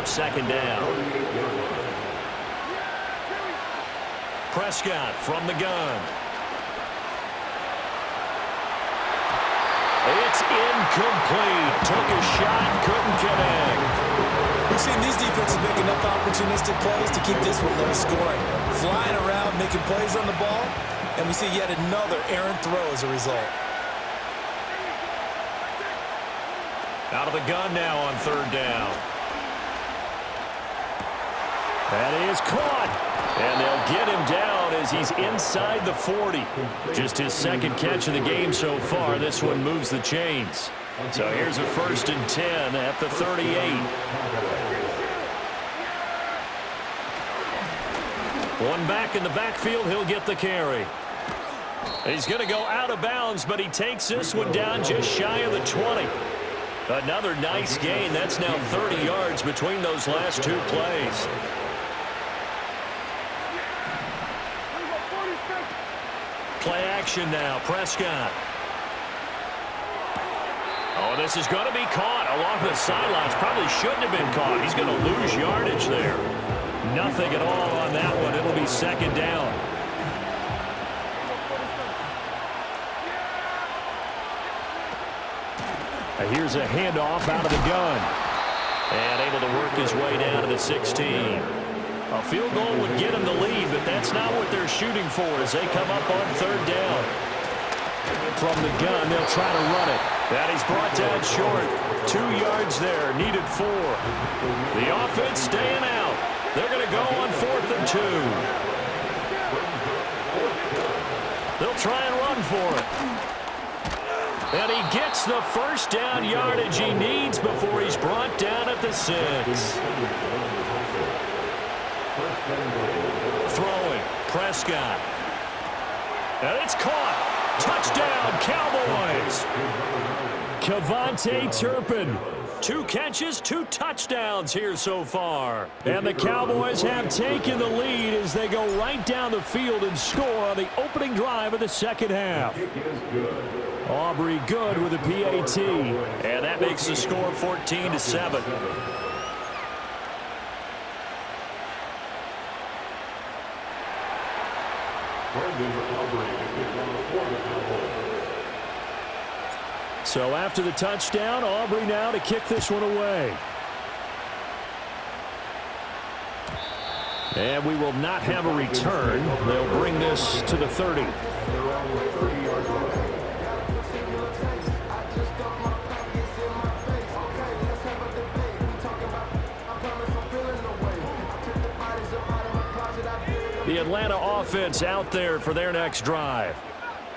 up second down. Prescott from the gun. It's incomplete. Took a shot, couldn't connect. We've seen these defenses make enough opportunistic plays to keep this one low scoring. Flying around, making plays on the ball, and we see yet another errant throw as a result. Out of the gun now on third down. That is caught. And they'll get him down as he's inside the 40. Just his second catch of the game so far. This one moves the chains. So here's a 1st and 10 at the 38. One back in the backfield. He'll get the carry. He's going to go out of bounds, but he takes this one down just shy of the 20. Another nice gain. That's now 30 yards between those last two plays. Play action now. Prescott. Oh, this is going to be caught along the sidelines. Probably shouldn't have been caught. He's going to lose yardage there. Nothing at all on that one. It'll be second down. Here's a handoff out of the gun. And able to work his way down to the 16. A field goal would get him the lead, but that's not what they're shooting for as they come up on third down. From the gun, they'll try to run it. That he's brought down short. 2 yards there, needed 4. The offense staying out. They're going to go on 4th and 2. They'll try and run for it. And he gets the first down yardage he needs before he's brought down at the 6. Throwing, Prescott. And it's caught. Touchdown, Cowboys. Kevontae Turpin. 2 catches, 2 touchdowns here so far. And the Cowboys have taken the lead as they go right down the field and score on the opening drive of the second half. Aubrey good with a PAT. And that makes the score 14-7. So after the touchdown, Aubrey now to kick this one away. And we will not have a return. They'll bring this to the 30. The Atlanta offense out there for their next drive.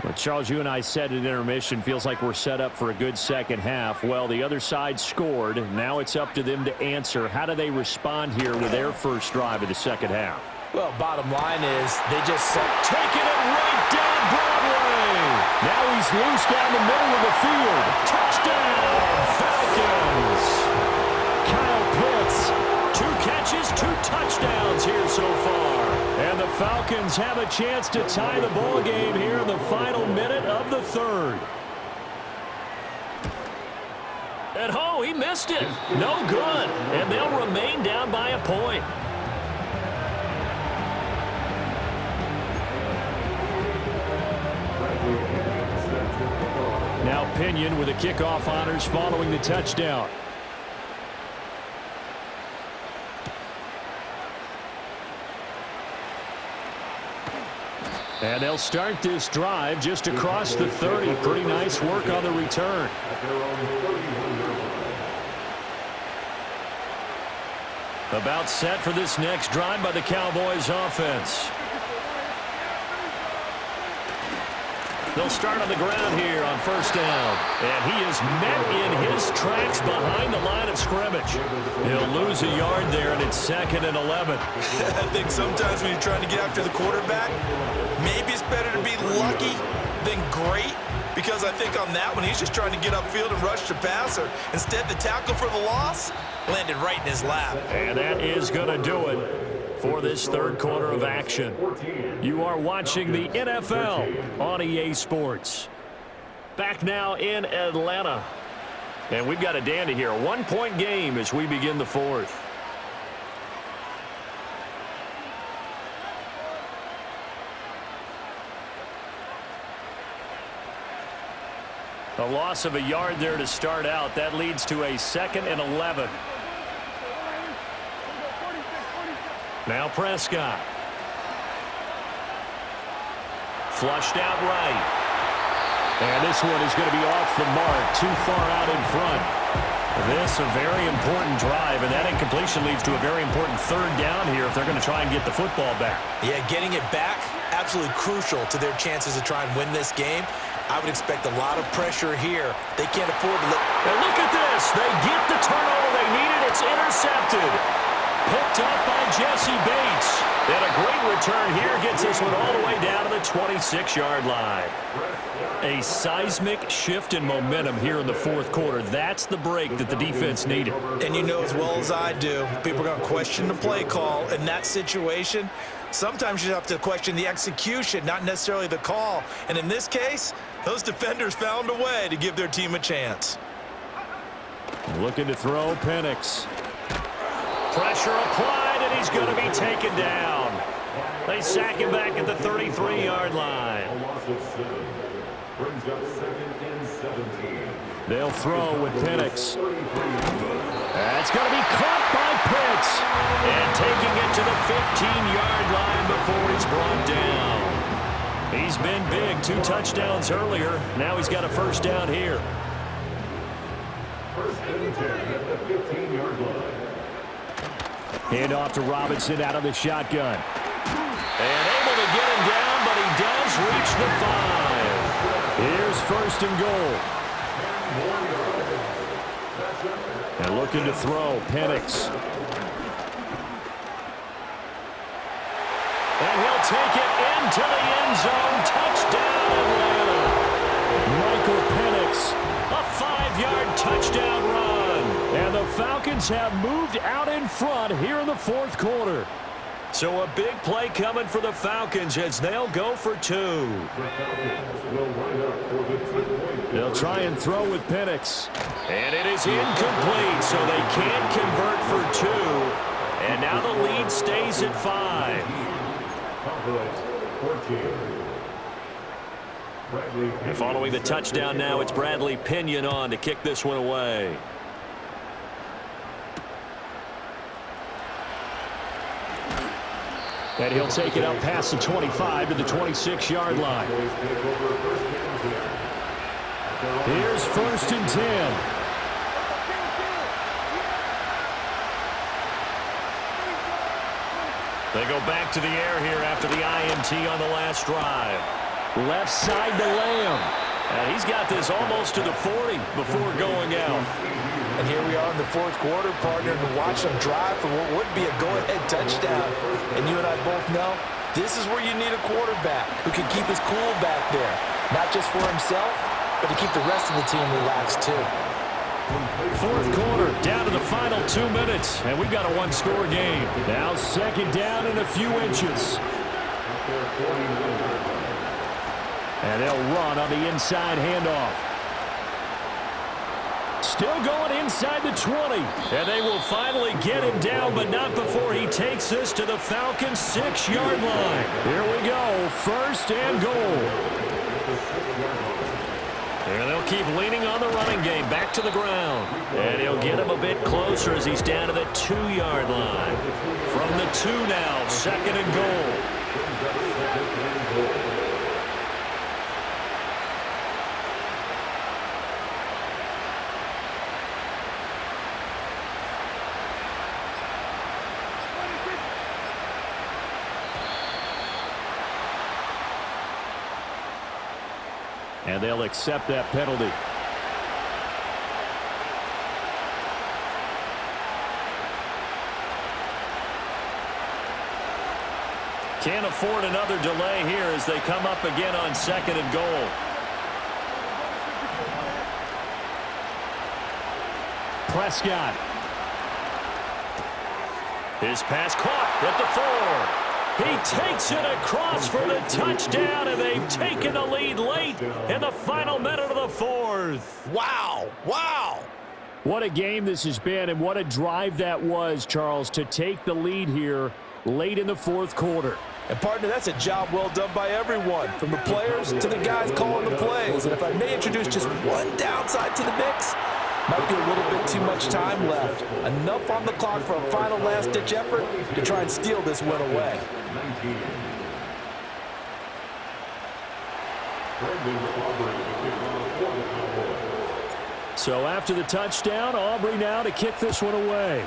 Well, Charles, you and I said at intermission, feels like we're set up for a good second half. Well, the other side scored. Now it's up to them to answer. How do they respond here with their first drive of the second half? Well, bottom line is they just taking it right down Broadway. Now he's loose down the middle of the field. Touchdown, Falcons. Kyle Pitts, 2 catches, 2 touchdowns here so far. And the Falcons have a chance to tie the ball game here in the final minute of the third. And oh, he missed it. No good. And they'll remain down by a point. Now Pinion with the kickoff honors following the touchdown. And they'll start this drive just across the 30. Pretty nice work on the return. About set for this next drive by the Cowboys offense. They'll start on the ground here on first down. And he is met in his tracks behind the line of scrimmage. He'll lose a yard there, and it's 2nd and 11. I think sometimes when you're trying to get after the quarterback, maybe it's better to be lucky than great, because I think on that one, he's just trying to get upfield and rush the passer. Instead, the tackle for the loss landed right in his lap. And that is going to do it for this third quarter of action. You are watching the NFL on EA Sports. Back now in Atlanta. And we've got a dandy here. A 1-point game as we begin the fourth. A loss of a yard there to start out. That leads to a 2nd and 11. Now Prescott. Flushed out right. And this one is going to be off the mark, too far out in front. This a very important drive, and that incompletion leads to a very important 3rd down here if they're going to try and get the football back. Yeah, getting it back, absolutely crucial to their chances to try and win this game. I would expect a lot of pressure here. They can't afford to let... And look at this. They get the turnover they needed. It's intercepted. Picked up by Jesse Bates. And a great return here gets this one all the way down to the 26-yard line. A seismic shift in momentum here in the 4th quarter. That's the break that the defense needed. And you know as well as I do, people are going to question the play call in that situation. Sometimes you have to question the execution, not necessarily the call. And in this case, those defenders found a way to give their team a chance. Looking to throw, Penix. Pressure applied, and he's going to be taken down. They sack him back at the 33-yard line. They'll throw with Penix. That's going to be caught by Pitts. And taking it to the 15-yard line before he's brought down. He's been big. 2 touchdowns earlier. Now he's got a 1st down here. 1st and 10 at the 15-yard line. Hand off to Robinson out of the shotgun. And able to get him down, but he does reach the 5. Here's 1st and goal. And looking to throw, Penix. And he'll take it into the end zone. Touchdown, Atlanta. Michael Penix, a 5-yard touchdown run. And the Falcons have moved out in front here in the 4th quarter. So a big play coming for the Falcons as they'll go for 2. They'll try and throw with Penix. And it is incomplete, so they can't convert for 2. And now the lead stays at 5. And following the touchdown now, it's Bradley Pinion on to kick this one away. And he'll take it up past the 25 to the 26-yard line. Here's 1st and 10. They go back to the air here after the INT on the last drive. Left side to Lamb. And he's got this almost to the 40 before going out. And here we are in the 4th quarter, partner, to watch them drive for what would be a go-ahead touchdown. And you and I both know this is where you need a quarterback who can keep his cool back there. Not just for himself, but to keep the rest of the team relaxed too. 4th quarter, down to the final 2 minutes, and we've got a 1-score game. Now 2nd down and a few inches. And they'll run on the inside handoff. Still going inside the 20. And they will finally get him down, but not before he takes this to the Falcons' 6-yard line. Here we go, 1st and goal. And they'll keep leaning on the running game back to the ground. And he'll get him a bit closer as he's down to the 2-yard line. From the 2 now, 2nd and goal. And they'll accept that penalty. Can't afford another delay here as they come up again on 2nd and goal. Prescott. His pass caught at the 4. He takes it across for the touchdown, and they've taken the lead late in the final minute of the 4th. Wow, wow. What a game this has been, and what a drive that was, Charles, to take the lead here late in the 4th quarter. And, partner, that's a job well done by everyone, from the players to the guys calling the plays. And if I may introduce just one downside to the mix, might be a little bit too much time left. Enough on the clock for a final last-ditch effort to try and steal this win away. So after the touchdown, Aubrey now to kick this one away.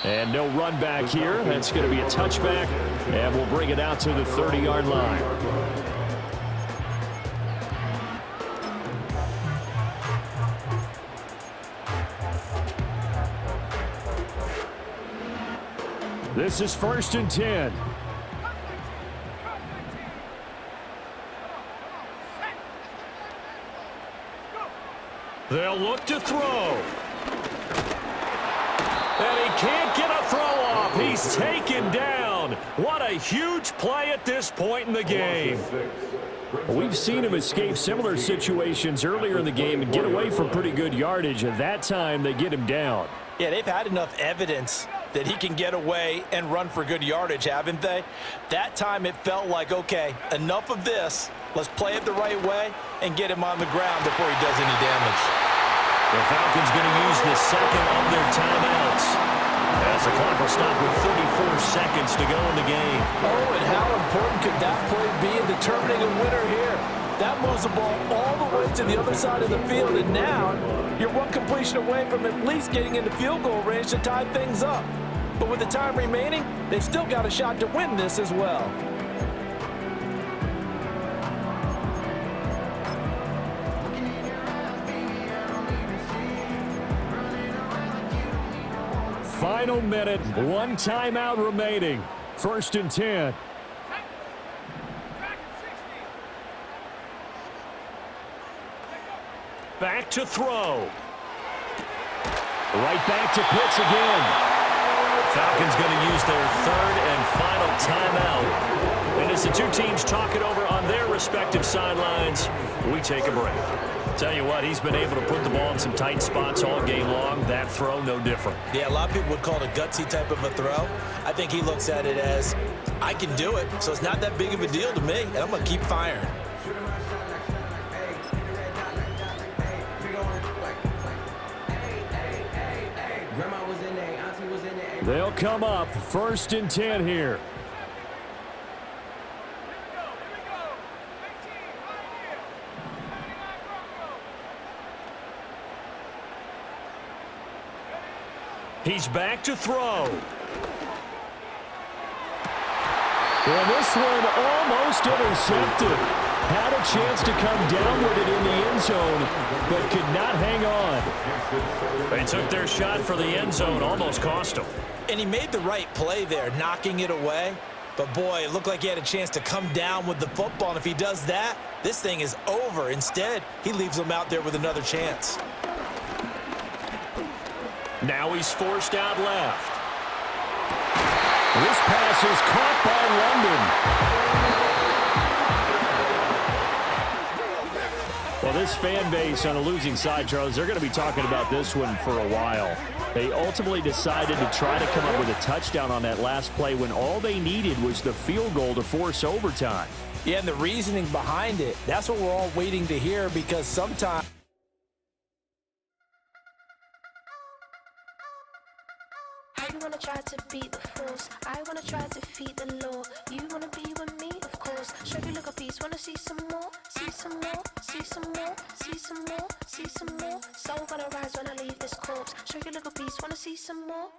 And no run back here. That's going to be a touchback, and we'll bring it out to the 30-yard line. This is 1st and 10. They'll look to throw. And he can't get a throw off. He's taken down. What a huge play at this point in the game. We've seen him escape similar situations earlier in the game and get away from pretty good yardage. At that time, they get him down. Yeah, they've had enough evidence that he can get away and run for good yardage, haven't they? That time it felt like, okay, enough of this. Let's play it the right way and get him on the ground before he does any damage. The Falcons going to use the second of their timeouts, as the clock will stop with 34 seconds to go in the game. Oh, and how important could that play be in determining a winner here? That moves the ball all the way to the other side of the field, and now you're one completion away from at least getting into field goal range to tie things up. But with the time remaining, they've still got a shot to win this as well. Final minute, one timeout remaining. 1st and 10. Back to throw. Right back to Pitts again. Falcons going to use their 3rd and final timeout. And as the two teams talk it over on their respective sidelines, we take a break. Tell you what, he's been able to put the ball in some tight spots all game long. That throw, no different. Yeah, a lot of people would call it a gutsy type of a throw. I think he looks at it as, I can do it, so it's not that big of a deal to me, and I'm going to keep firing. They'll come up 1st and 10 here. He's back to throw. And this one almost intercepted. Had a chance to come down with it in the end zone, but could not hang on. They took their shot for the end zone, almost cost them. And he made the right play there, knocking it away. But, boy, it looked like he had a chance to come down with the football. And if he does that, this thing is over. Instead, he leaves him out there with another chance. Now he's forced out left. This pass is caught by London. Well, this fan base on a losing side, Charles, they're going to be talking about this one for a while. They ultimately decided to try to come up with a touchdown on that last play when all they needed was the field goal to force overtime. Yeah, and the reasoning behind it, that's what we're all waiting to hear, because sometimes I wanna try to beat the force. I wanna try to defeat the law. You wanna be with me, of course. Show you look a piece. Wanna see some more? See some more? See some more? See some more? See some more? Soul gonna rise when I leave this corpse. Show you look a piece. Wanna see some more?